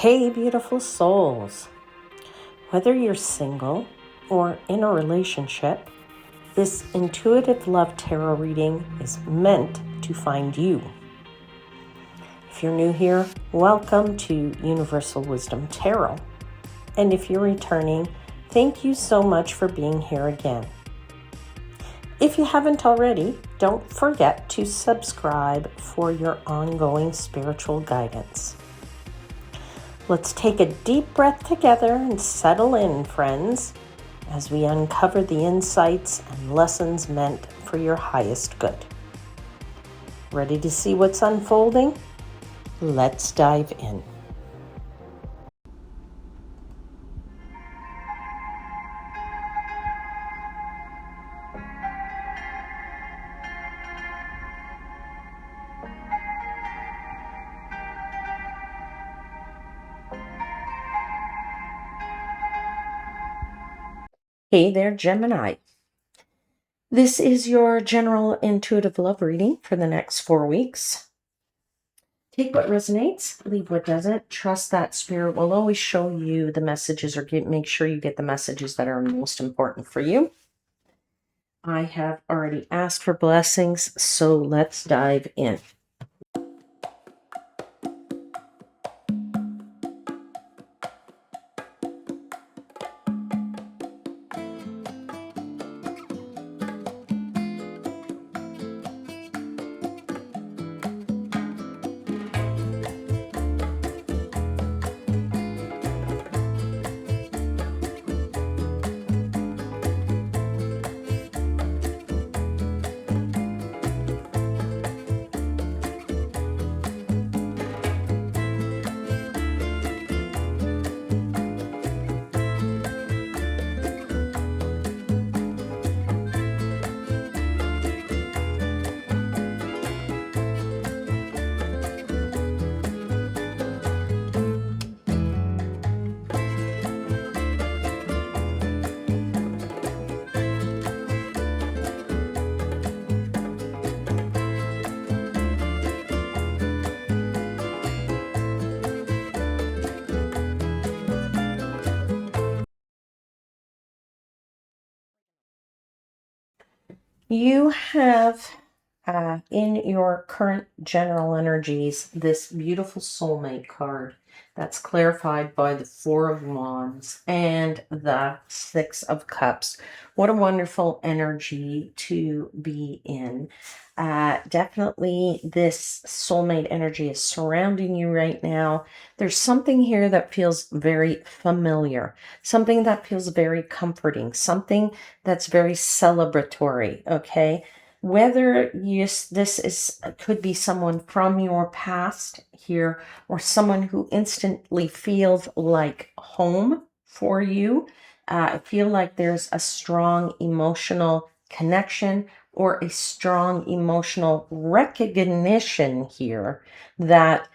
Hey, beautiful souls. Whether you're single or in a relationship, this intuitive love tarot reading is meant to find you. If you're new here, welcome to Universal Wisdom Tarot. And if you're returning, thank you so much for being here again. If you haven't already, don't forget to subscribe for your ongoing spiritual guidance. Let's take a deep breath together and settle in, friends, as we uncover the insights and lessons meant for your highest good. Ready to see what's unfolding? Let's dive in. Hey there, Gemini. This is your general intuitive love reading for the next 4 weeks. Take what resonates, leave what doesn't. Trust that Spirit will always show you the messages, or make sure you get the messages that are most important for you. I have already asked for blessings, so let's dive in. You have in your current general energies this beautiful soulmate card that's clarified by the Four of Wands and the Six of Cups. What a wonderful energy to be in. Definitely this soulmate energy is surrounding you right now. There's something here that feels very familiar, something that feels very comforting, something that's very celebratory, okay? Whether this could be someone from your past here, or someone who instantly feels like home for you. I feel like there's a strong emotional connection or a strong emotional recognition here that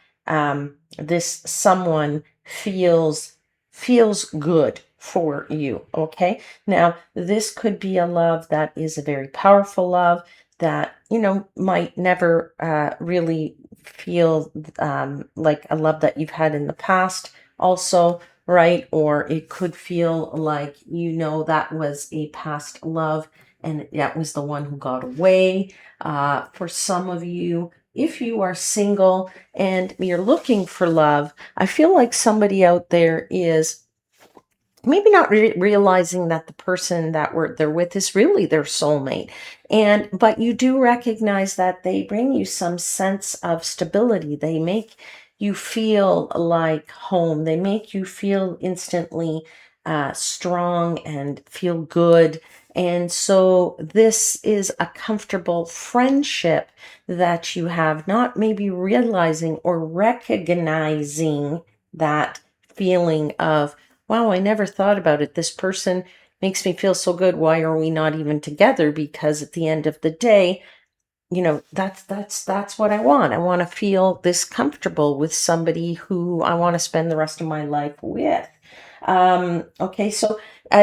this someone feels good for you. Okay, now this could be a love that is a very powerful love that might never really feel like a love that you've had in the past also, right? Or it could feel like that was a past love and that was the one who got away. For some of you, if you are single and you're looking for love, I feel like somebody out there is maybe not realizing that the person that they're with is really their soulmate, but you do recognize that they bring you some sense of stability. They make you feel like home. They make you feel instantly strong and feel good. And so this is a comfortable friendship that you have, not maybe realizing or recognizing that feeling of, wow, I never thought about it. This person makes me feel so good. Why are we not even together? Because at the end of the day, that's what I want. I want to feel this comfortable with somebody who I want to spend the rest of my life with. Okay, so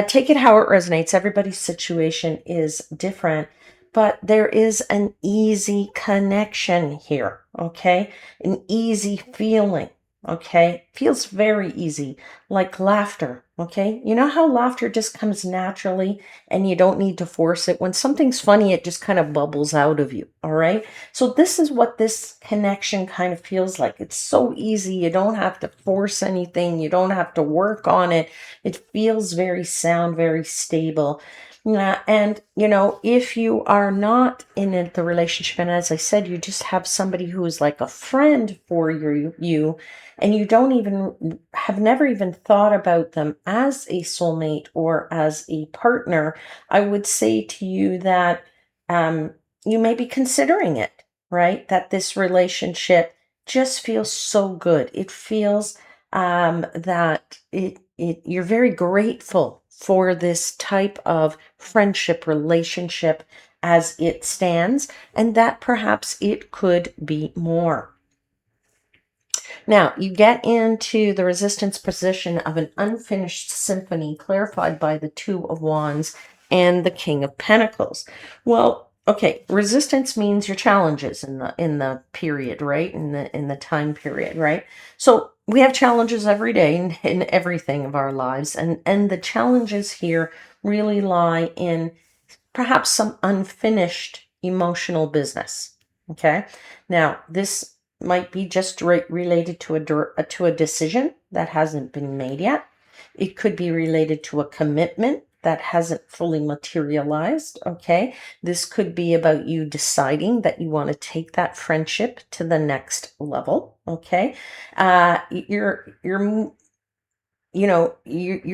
take it how it resonates. Everybody's situation is different, but there is an easy connection here, okay? An easy feeling. Okay, feels very easy, like laughter. Okay, you know how laughter just comes naturally and you don't need to force it. When something's funny, it just kind of bubbles out of you. All right, so this is what this connection kind of feels like. It's so easy, you don't have to force anything, you don't have to work on it. It feels very sound, very stable. Yeah, and if you are not in the relationship, and as I said, you just have somebody who is like a friend for you, and you don't even have never even thought about them as a soulmate or as a partner, I would say to you that um, you may be considering it, right? That this relationship just feels so good. It feels that you're very grateful for this type of friendship relationship as it stands, and that perhaps it could be more. Now, you get into the resistance position of an unfinished symphony clarified by the Two of Wands and the King of Pentacles. Well, okay, resistance means your challenges in the period, right? In the time period, right? So we have challenges every day in everything of our lives, and the challenges here really lie in perhaps some unfinished emotional business. Okay. Now, this might be just related to a decision that hasn't been made yet. It could be related to a commitment that hasn't fully materialized. Okay. This could be about you deciding that you want to take that friendship to the next level. Okay. You're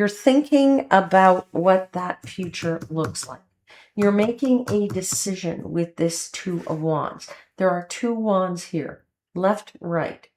thinking about what that future looks like. You're making a decision with this Two of Wands. There are two wands here, left, right.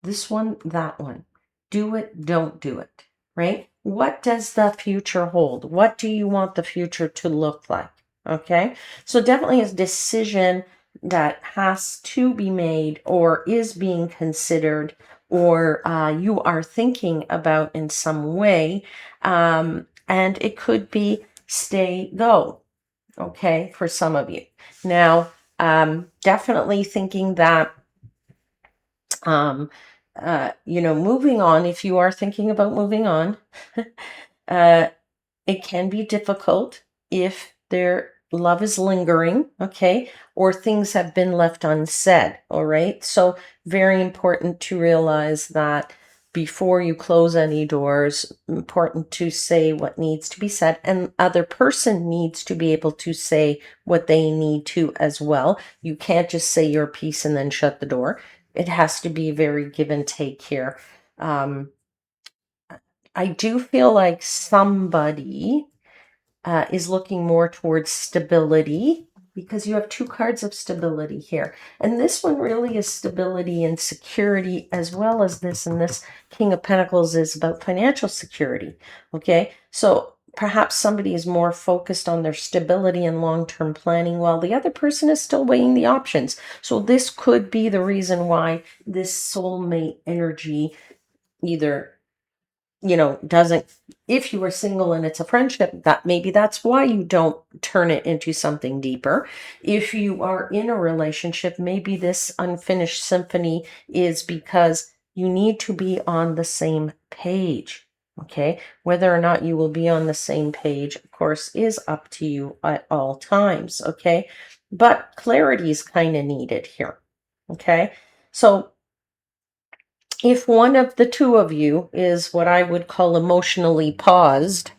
This one, that one. Do it, don't do it, right? What does the future hold? What do you want the future to look like? Okay, so definitely a decision that has to be made or is being considered or you are thinking about in some way. And it could be stay, go, okay, for some of you. Now, definitely thinking that um, moving on, if you are thinking about moving on, uh, it can be difficult if their love is lingering, okay, or things have been left unsaid, all right? So, very important to realize that before you close any doors, important to say what needs to be said, and other person needs to be able to say what they need to as well. You can't just say your piece and then shut the door. It has to be very give and take here. Um, I do feel like somebody is looking more towards stability because you have two cards of stability here. And this one really is stability and security as well as this. And this King of Pentacles is about financial security. Okay. So perhaps somebody is more focused on their stability and long-term planning while the other person is still weighing the options. So this could be the reason why this soulmate energy either doesn't, if you are single and it's a friendship, that maybe that's why you don't turn it into something deeper. If you are in a relationship, maybe this unfinished symphony is because you need to be on the same page. Okay, whether or not you will be on the same page, of course, is up to you at all times. Okay, but clarity is kind of needed here. Okay, so if one of the two of you is what I would call emotionally paused,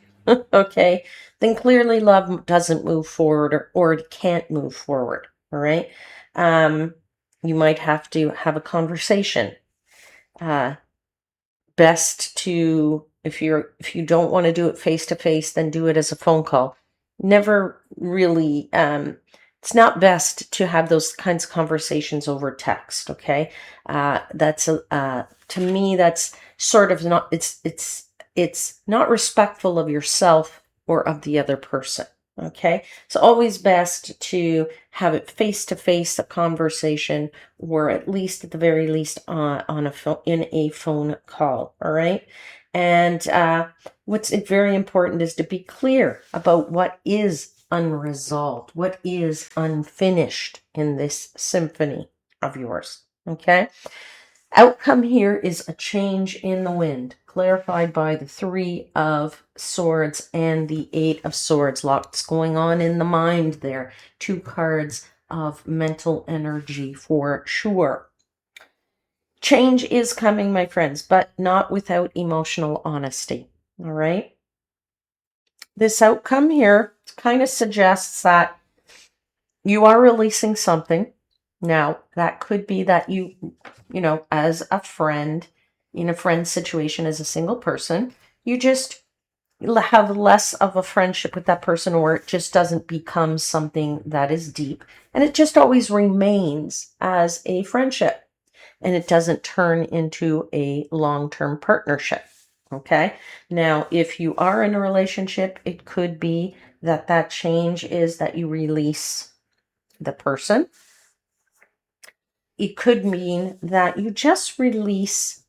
okay, then clearly love doesn't move forward or it can't move forward. All right. Um, you might have to have a conversation. Uh, Best to, if you don't want to do it face to face, then do it as a phone call. Never really it's not best to have those kinds of conversations over text. Okay. That's a To me, that's sort of not, it's not respectful of yourself or of the other person. Okay, it's always best to have it face to face, a conversation, or at least at the very least on a phone, in a phone call. All right, and what's very important is to be clear about what is unresolved, what is unfinished in this symphony of yours. Okay, Outcome here is a change in the wind, clarified by the Three of Swords and the Eight of Swords. Lots going on in the mind there. Two cards of mental energy for sure. Change is coming, my friends, but not without emotional honesty. All right. This outcome here kind of suggests that you are releasing something. Now, that could be that as a friend, in a friend situation, as a single person, you just have less of a friendship with that person, or it just doesn't become something that is deep. And it just always remains as a friendship, and it doesn't turn into a long-term partnership. Okay. Now, if you are in a relationship, it could be that change is that you release the person. It could mean that you just release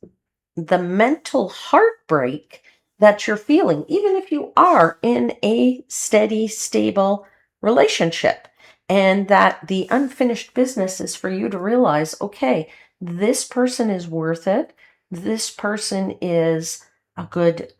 the mental heartbreak that you're feeling, even if you are in a steady, stable relationship. And that the unfinished business is for you to realize, okay, this person is worth it. This person is a good,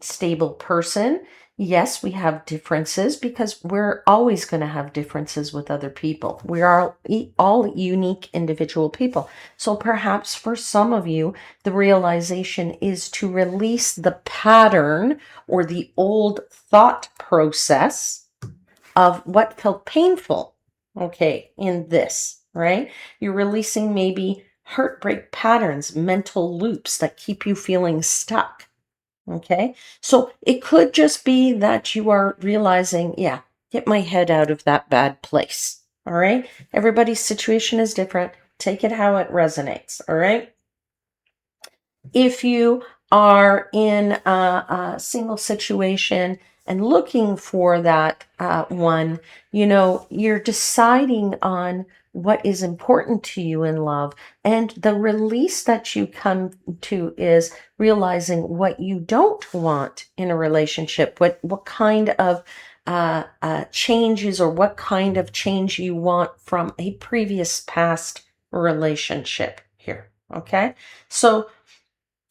stable person. Yes, we have differences because we're always going to have differences with other people. We are all unique individual people. So perhaps for some of you, the realization is to release the pattern or the old thought process of what felt painful, okay, in this, right? You're releasing maybe heartbreak patterns, mental loops that keep you feeling stuck. Okay, so it could just be that you are realizing, yeah, get my head out of that bad place. All right, everybody's situation is different. Take it how it resonates. All right. If you are in a single situation and looking for that one, you're deciding on what is important to you in love. And the release that you come to is realizing what you don't want in a relationship, what kind of changes or what kind of change you want from a previous past relationship here. Okay. So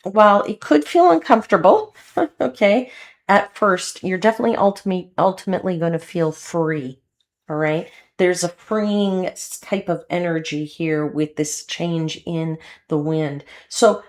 while it could feel uncomfortable, okay, at first, you're definitely ultimately going to feel free. All right. There's a freeing type of energy here with this change in the wind. So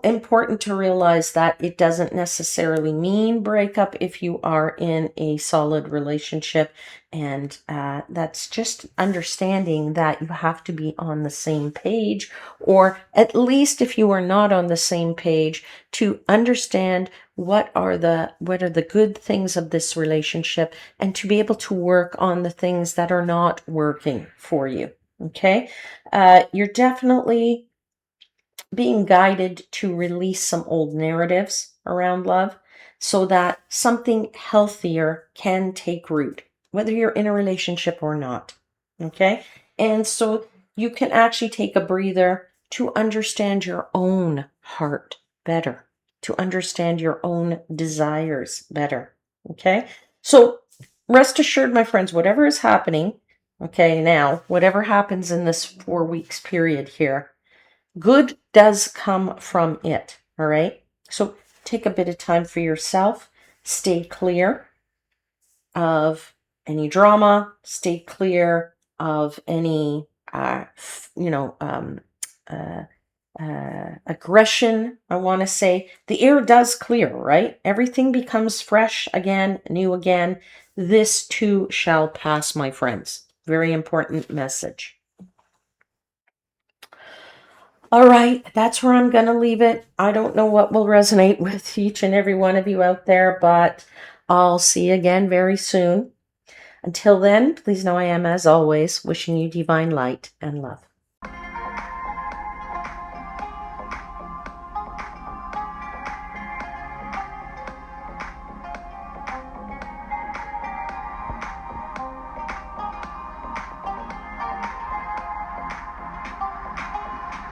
important to realize that it doesn't necessarily mean breakup if you are in a solid relationship. And that's just understanding that you have to be on the same page, or at least if you are not on the same page, to understand what are the good things of this relationship, and to be able to work on the things that are not working for you. Okay. You're definitely being guided to release some old narratives around love so that something healthier can take root, whether you're in a relationship or not. Okay. And so you can actually take a breather to understand your own heart better, to understand your own desires better. Okay. So rest assured, my friends, whatever is happening, okay, now, whatever happens in this 4 weeks period here, good does come from it. All right. So take a bit of time for yourself. Stay clear of any drama. Stay clear of any, you know, aggression. I want to say the air does clear, right? Everything becomes fresh again, new again. This too shall pass, my friends. Very important message. All right, that's where I'm going to leave it. I don't know what will resonate with each and every one of you out there, but I'll see you again very soon. Until then, please know I am, as always, wishing you divine light and love.